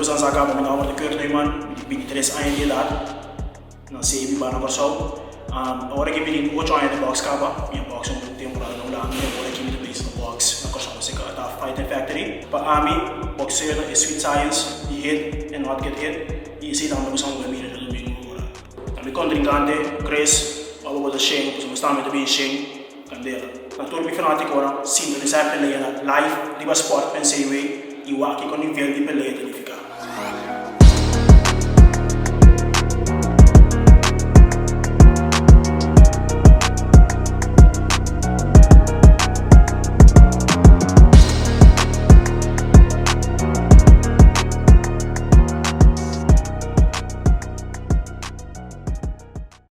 San Sacaba, me não de curto, man, 23 anos de idade, não sei se vai na versão. Agora que me digo, 8 anos de box capa, minha box um temporada não dá, agora que me do base no box, na coisa música da Fighting Factory. Para mim, boxeiro é sweet science, e hit and not get hit, e se dá uma noção da minha do domingo agora. Também contrincante, Chris, a boa da Shane, porque estamos também bem Shane, Candela. Na turma fanática agora, sim, não sabe peleia live, riba sport, pensei eu, e o aqui com nível de peleia de ficar.